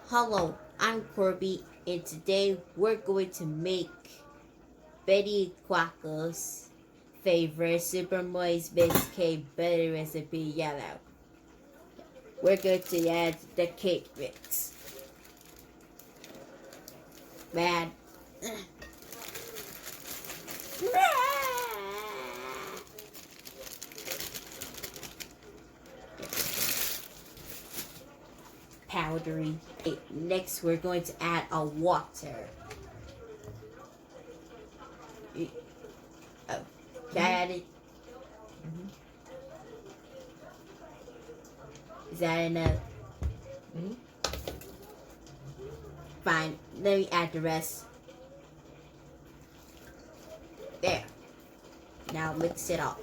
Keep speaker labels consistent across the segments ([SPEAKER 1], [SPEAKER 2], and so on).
[SPEAKER 1] Hello, I'm Corby, and today we're going to make Betty Quacker's favorite Super Moist Biscuit butter recipe yellow. We're going to add the cake mix. Man. Powdery. Next, we're going to add a water. Oh, got it. Is that enough? Fine. Let me add the rest. There. Now mix it up.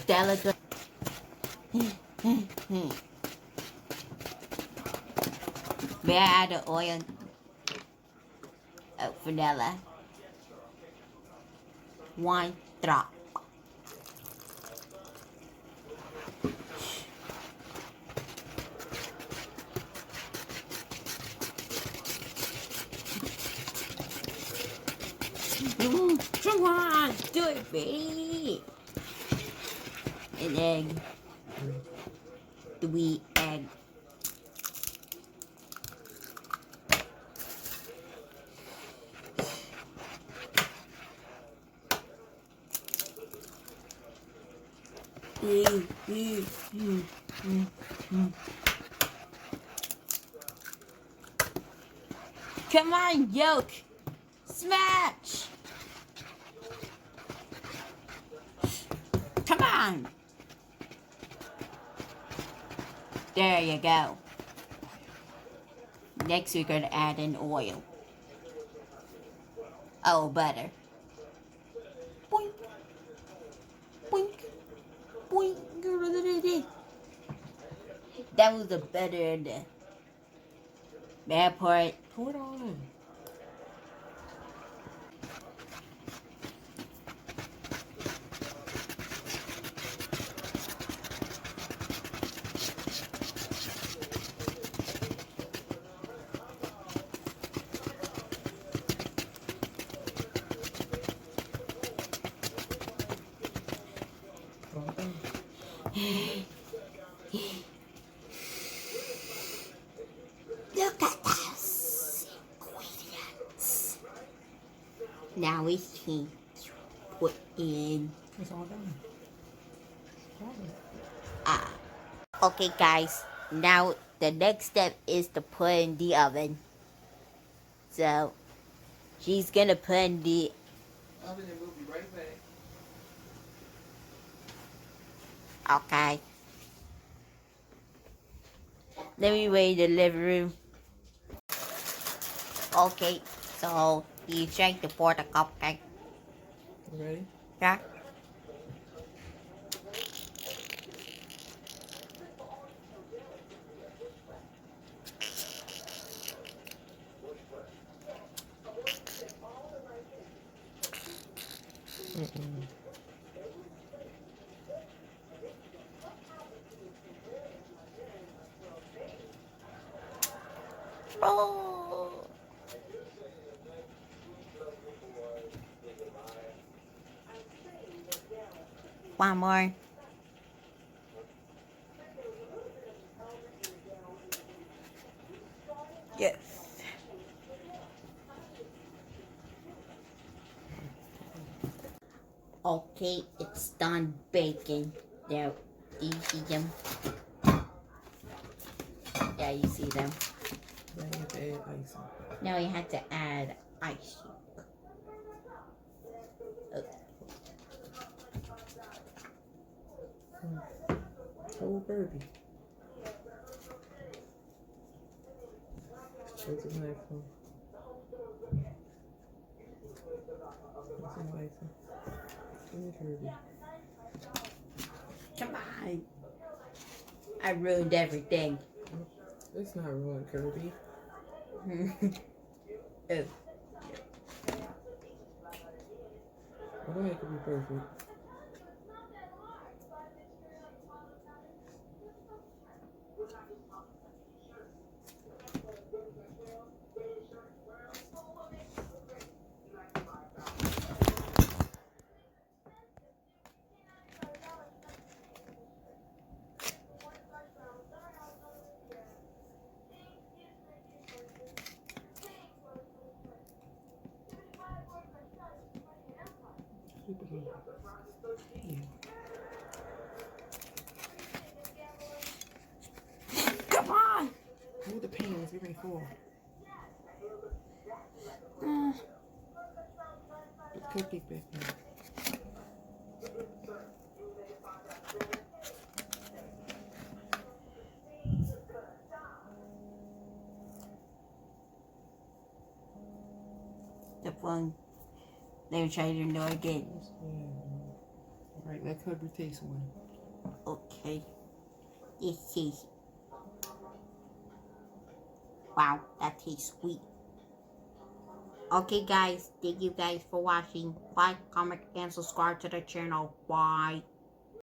[SPEAKER 1] Delicate. May I add the oil? Oh, vanilla. 1 drop. Come on, do it, baby. An egg. 3 eggs. Come on, yolk. Smash. Come on. There you go. Next, we're going to add in oil. Oh, butter. Boink. Boink. Boink. That was the butter in the bad part.
[SPEAKER 2] Pour it all in.
[SPEAKER 1] Look at those ingredients. Now it's time to put in.
[SPEAKER 2] It's all done.
[SPEAKER 1] Okay, guys. Now the next step is to put in the oven. So she's gonna put in the
[SPEAKER 2] Oven and we'll be right back.
[SPEAKER 1] okay. Let me wait in the living room. Okay, so you trying to pour the cupcake.
[SPEAKER 2] You ready?
[SPEAKER 1] Yeah. Oh. One more. Yes. Okay, it's done baking. There, do you see them? Yeah, you see them.
[SPEAKER 2] Now you have to add icing.
[SPEAKER 1] Now we have to add ice.
[SPEAKER 2] Oh, birdie. Where's the knife from? Where's some icing? Give me birdie.
[SPEAKER 1] Come on. I ruined everything.
[SPEAKER 2] It's not ruined, Kirby.
[SPEAKER 1] Oh.
[SPEAKER 2] I don't make it be perfect. Super good. Yeah.
[SPEAKER 1] Come on!
[SPEAKER 2] Hold the pans, get ready to fall. Put the cupcake back in.
[SPEAKER 1] The phone. They were trying to know again.
[SPEAKER 2] Alright, let Kirby taste one.
[SPEAKER 1] Okay. This tastes. Wow, that tastes sweet. Okay, guys. Thank you guys for watching. Like, comment, and subscribe to the channel. Bye.